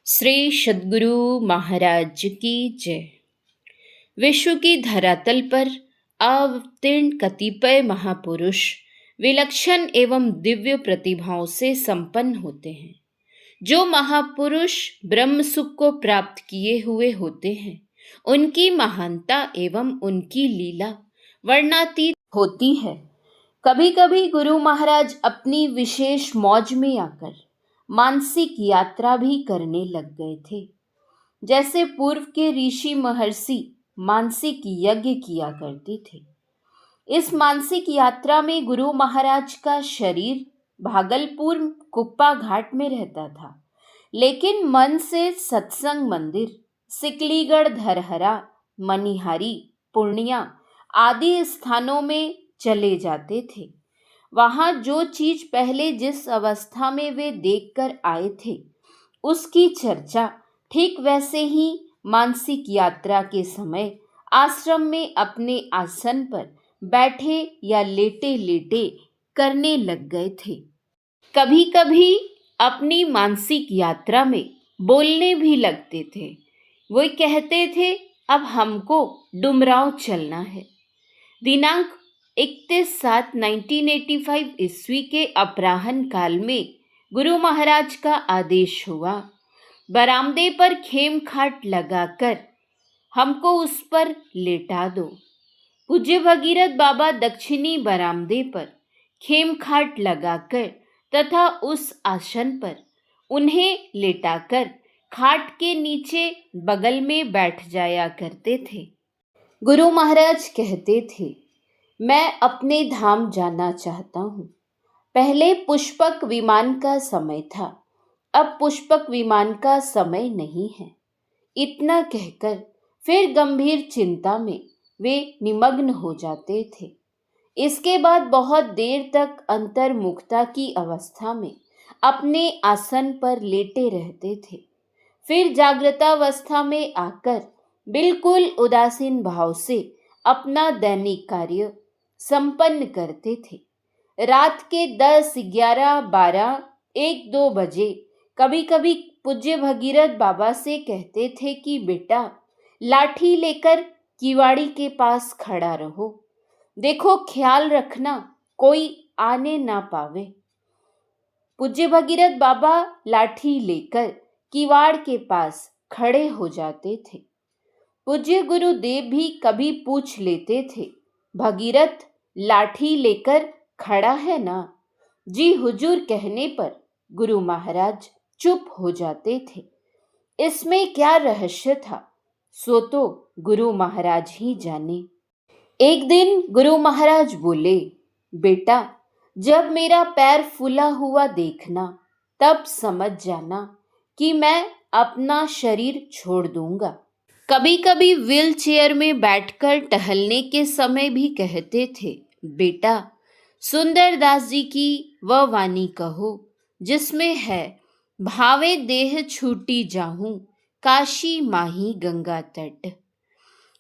श्री सद्गुरु महाराज की जय। विश्व की धरातल पर अवतीर्ण कतिपय महापुरुष विलक्षण एवं दिव्य प्रतिभाओं से संपन्न होते हैं। जो महापुरुष ब्रह्म सुख को प्राप्त किए हुए होते हैं, उनकी महानता एवं उनकी लीला वर्णातीत होती है। कभी कभी गुरु महाराज अपनी विशेष मौज में आकर मानसिक यात्रा भी करने लग गए थे। जैसे पूर्व के ऋषि महर्षि मानसिक यज्ञ किया करते थे। इस मानसिक यात्रा में गुरु महाराज का शरीर भागलपुर कुप्पा घाट में रहता था, लेकिन मन से सत्संग मंदिर, सिकलीगढ़, धरहरा, मनिहारी, पूर्णिया आदि स्थानों में चले जाते थे। वहां जो चीज पहले जिस अवस्था में वे देखकर आए थे, उसकी चर्चा ठीक वैसे ही मानसिक यात्रा के समय आश्रम में अपने आसन पर बैठे या लेटे लेटे करने लग गए थे। कभी कभी अपनी मानसिक यात्रा में बोलने भी लगते थे। वो कहते थे, अब हमको डुमराव चलना है। दिनांक 31/7/1985 ईस्वी के अपराह्न काल में गुरु महाराज का आदेश हुआ, बरामदे पर खेम खाट लगाकर हमको उस पर लेटा दो। पूज्य भगीरथ बाबा दक्षिणी बरामदे पर खेम खाट लगाकर तथा उस आसन पर उन्हें लेटाकर खाट के नीचे बगल में बैठ जाया करते थे। गुरु महाराज कहते थे, मैं अपने धाम जाना चाहता हूँ। पहले पुष्पक विमान का समय था, अब पुष्पक विमान का समय नहीं है। इतना कहकर फिर गंभीर चिंता में वे निमग्न हो जाते थे। इसके बाद बहुत देर तक अंतर्मुखता की अवस्था में अपने आसन पर लेटे रहते थे। फिर जागृतावस्था में आकर बिल्कुल उदासीन भाव से अपना दैनिक कार्य संपन्न करते थे। रात के 10, 11, 12, 1, 2 बजे कभी कभी पूज्य भगीरथ बाबा से कहते थे कि बेटा, लाठी लेकर किवाड़ी के पास खड़ा रहो, देखो ख्याल रखना कोई आने ना पावे। पूज्य भगीरथ बाबा लाठी लेकर किवाड़ के पास खड़े हो जाते थे। पूज्य गुरुदेव भी कभी पूछ लेते थे, भगीरथ लाठी लेकर खड़ा है ना? जी हुजूर कहने पर गुरु महाराज चुप हो जाते थे। इसमें क्या रहस्य था, सो तो गुरु महाराज ही जाने। एक दिन गुरु महाराज बोले, बेटा, जब मेरा पैर फूला हुआ देखना, तब समझ जाना कि मैं अपना शरीर छोड़ दूंगा। कभी कभी व्हील चेयर में बैठकर टहलने के समय भी कहते थे, बेटा, सुंदरदास जी की वह वाणी कहो जिसमें है, भावे देह छूटी जाहूं, काशी माही गंगा तट।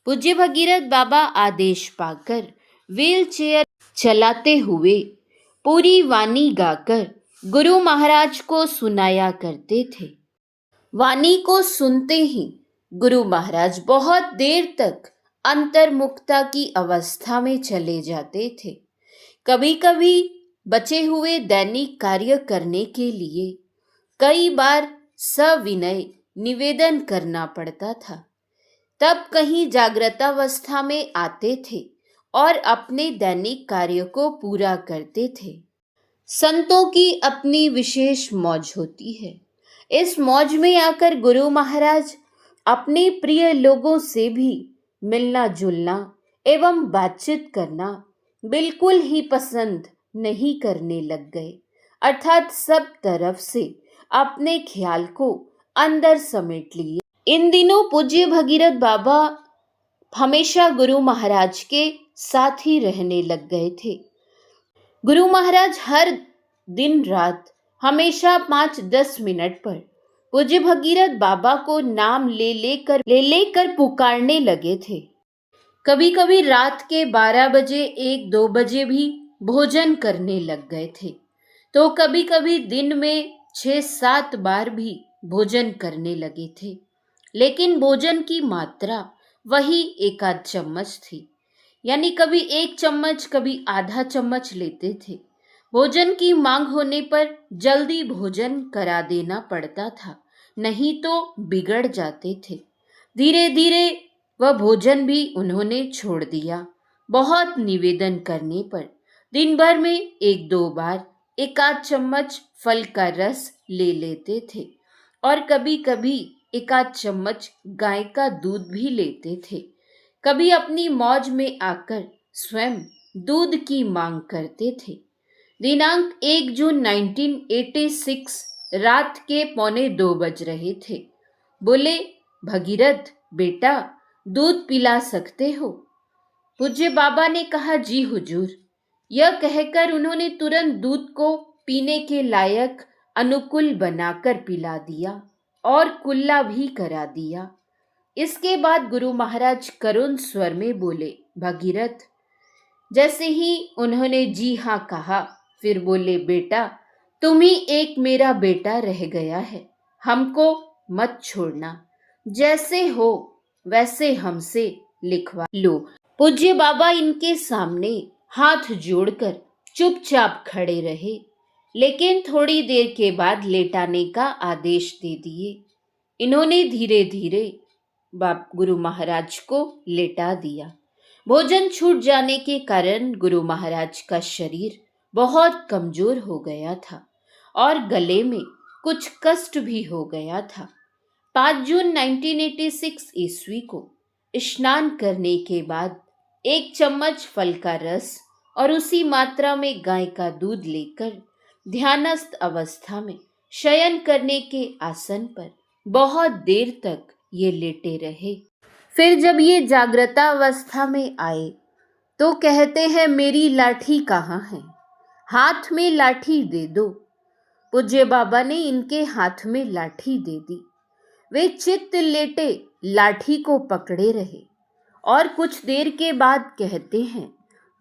पूज्य भगीरथ बाबा आदेश पाकर व्हील चेयर चलाते हुए पूरी वाणी गाकर गुरु महाराज को सुनाया करते थे। वाणी को सुनते ही गुरु महाराज बहुत देर तक अंतर्मुखता की अवस्था में चले जाते थे। कभी कभी बचे हुए दैनिक कार्य करने के लिए कई बार सविनय निवेदन करना पड़ता था। तब कहीं जागृतावस्था में आते थे और अपने दैनिक कार्य को पूरा करते थे। संतों की अपनी विशेष मौज होती है। इस मौज में आकर गुरु महाराज अपने प्रिय लोगों से भी मिलना जुलना एवं बातचीत करना बिल्कुल ही पसंद नहीं करने लग गए। अर्थात सब तरफ से अपने ख्याल को अंदर समेट लिए। इन दिनों पूज्य भगीरथ बाबा हमेशा गुरु महाराज के साथ ही रहने लग गए थे। गुरु महाराज हर दिन रात हमेशा 5-10 मिनट पर पूज्य भगीरथ बाबा को नाम ले लेकर पुकारने लगे थे। कभी कभी रात के 12 बजे, 1-2 बजे भी भोजन करने लग गए थे। तो कभी कभी दिन में 6-7 बार भी भोजन करने लगे थे, लेकिन भोजन की मात्रा वही एक आध चम्मच थी। यानी कभी 1 चम्मच, कभी आधा चम्मच लेते थे। भोजन की मांग होने पर जल्दी भोजन करा देना पड़ता था, नहीं तो बिगड़ जाते थे। धीरे धीरे वह भोजन भी उन्होंने छोड़ दिया। बहुत निवेदन करने पर दिन भर में 1-2 बार 1 आध चम्मच फल का रस ले लेते थे, और कभी कभी 1 आध चम्मच गाय का दूध भी लेते थे। कभी अपनी मौज में आकर स्वयं दूध की मांग करते थे। दिनांक 1 जून 1986 रात के 1:45 बज रहे थे। बोले, भगीरथ बेटा, दूध पिला सकते हो? पूज्य बाबा ने कहा, जी हुजूर। यह कहकर उन्होंने तुरंत दूध को पीने के लायक अनुकूल बनाकर पिला दिया और कुल्ला भी करा दिया। इसके बाद गुरु महाराज करुण स्वर में बोले, भगीरथ। जैसे ही उन्होंने जी हाँ कहा, फिर बोले, बेटा, तुम ही एक मेरा बेटा रह गया है, हमको मत छोड़ना। जैसे हो वैसे हमसे लिखवा लो। पूज्य बाबा इनके सामने हाथ जोड़कर चुपचाप खड़े रहे, लेकिन थोड़ी देर के बाद लेटाने का आदेश दे दिए। इन्होंने धीरे धीरे गुरु महाराज को लेटा दिया। भोजन छूट जाने के कारण गुरु महाराज का शरीर बहुत कमजोर हो गया था और गले में कुछ कष्ट भी हो गया था। 5 जून 1986 ईस्वी को स्नान करने के बाद 1 चम्मच फल का रस और उसी मात्रा में गाय का दूध लेकर ध्यानस्थ अवस्था में शयन करने के आसन पर बहुत देर तक ये लेटे रहे। फिर जब ये जागृता अवस्था में आए तो कहते हैं, मेरी लाठी कहाँ है? हाथ में लाठी दे दो। पूज्य बाबा ने इनके हाथ में लाठी दे दी। वे चित्त लेटे लाठी को पकड़े रहे और कुछ देर के बाद कहते हैं,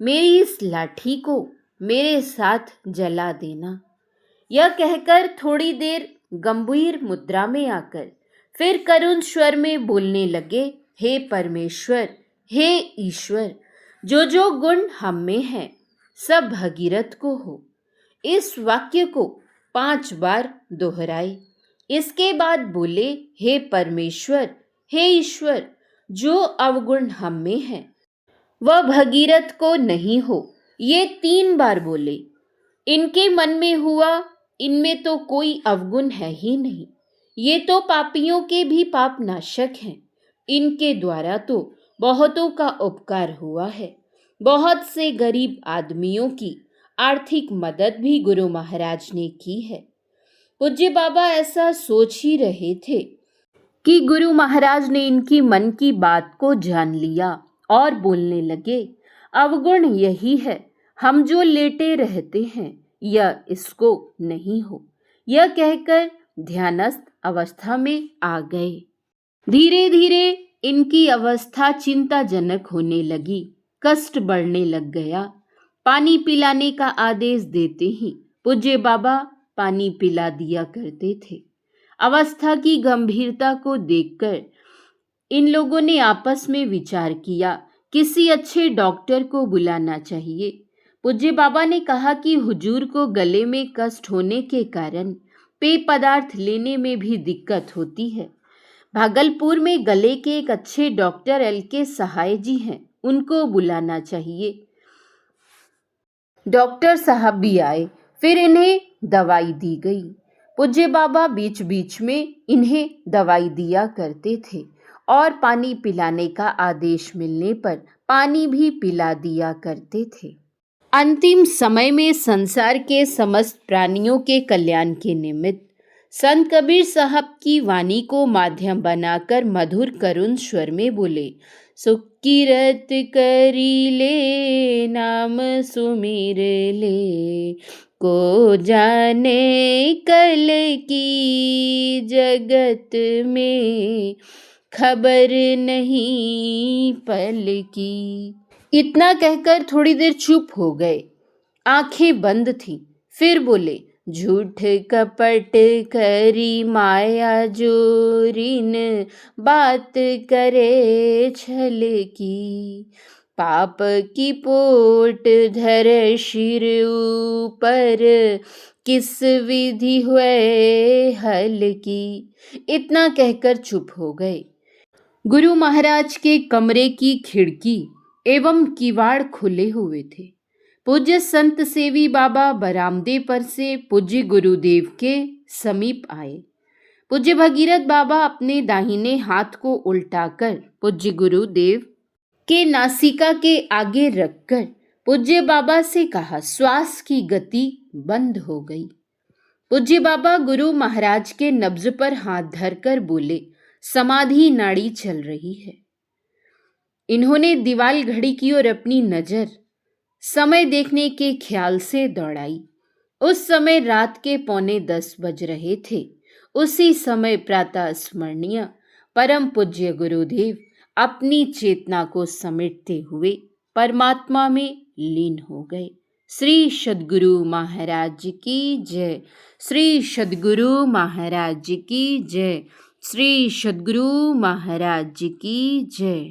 मेरी इस लाठी को मेरे साथ जला देना। यह कहकर थोड़ी देर गंभीर मुद्रा में आकर फिर करुण स्वर में बोलने लगे, हे परमेश्वर, हे ईश्वर, जो गुण हम में है सब भगीरथ को हो। इस वाक्य को 5 बार दोहराए। इसके बाद बोले, हे परमेश्वर, हे ईश्वर, जो अवगुण हम में है वह भगीरथ को नहीं हो। ये 3 बार बोले। इनके मन में हुआ, इनमें तो कोई अवगुण है ही नहीं, ये तो पापियों के भी पाप नाशक हैं। इनके द्वारा तो बहुतों का उपकार हुआ है। बहुत से गरीब आदमियों की आर्थिक मदद भी गुरु महाराज ने की है। पूज्य बाबा ऐसा सोच ही रहे थे कि गुरु महाराज ने इनकी मन की बात को जान लिया और बोलने लगे, अवगुण यही है, हम जो लेटे रहते हैं यह इसको नहीं हो। यह कहकर ध्यानस्थ अवस्था में आ गए। धीरे धीरे इनकी अवस्था चिंताजनक होने लगी, कष्ट बढ़ने लग गया। पानी पिलाने का आदेश देते ही पूज्य बाबा पानी पिला दिया करते थे। अवस्था की गंभीरता को देखकर इन लोगों ने आपस में विचार किया, किसी अच्छे डॉक्टर को बुलाना चाहिए। पूज्य बाबा ने कहा कि हुजूर को गले में कष्ट होने के कारण पेय पदार्थ लेने में भी दिक्कत होती है। भागलपुर में गले के एक अच्छे डॉक्टर LK सहाय जी हैं, उनको बुलाना चाहिए। डॉक्टर साहब भी आए, फिर इन्हें दवाई दी गई। पूज्य बाबा बीच बीच में इन्हें दवाई दिया करते थे और पानी पिलाने का आदेश मिलने पर पानी भी पिला दिया करते थे। अंतिम समय में संसार के समस्त प्राणियों के कल्याण के निमित्त संत कबीर साहब की वाणी को माध्यम बनाकर मधुर करुण स्वर में बोले, सुकिरत करी ले नाम सुमिर ले, को जाने कल की जगत में, खबर नहीं पल की। इतना कहकर थोड़ी देर चुप हो गए, आंखें बंद थीं। फिर बोले, झूठ कपट करी माया जोरिन, बात करे छल की। पाप की पोट धर शिर ऊपर, किस विधि हुए हल की। इतना कहकर चुप हो गए। गुरु महाराज के कमरे की खिड़की एवं किवाड़ खुले हुए थे। पूज्य संत सेवी बाबा बरामदे पर से पूज्य गुरुदेव के समीप आए। पूज्य भगीरथ बाबा अपने दाहिने हाथ को उल्टाकर पूज्य गुरुदेव के नासिका के आगे रखकर पूज्य बाबा से कहा, श्वास की गति बंद हो गई। पूज्य बाबा गुरु महाराज के नब्ज पर हाथ धरकर बोले, समाधि नाड़ी चल रही है। इन्होंने दीवाल घड़ी की ओर अपनी नजर समय देखने के ख्याल से दौड़ाई। उस समय रात के 9:45 बज रहे थे। उसी समय प्रातः स्मरणीय परम पूज्य गुरुदेव अपनी चेतना को समेटते हुए परमात्मा में लीन हो गए। श्री सद्गुरु महाराज की जय। श्री सद्गुरु महाराज की जय। श्री सद्गुरु महाराज की जय।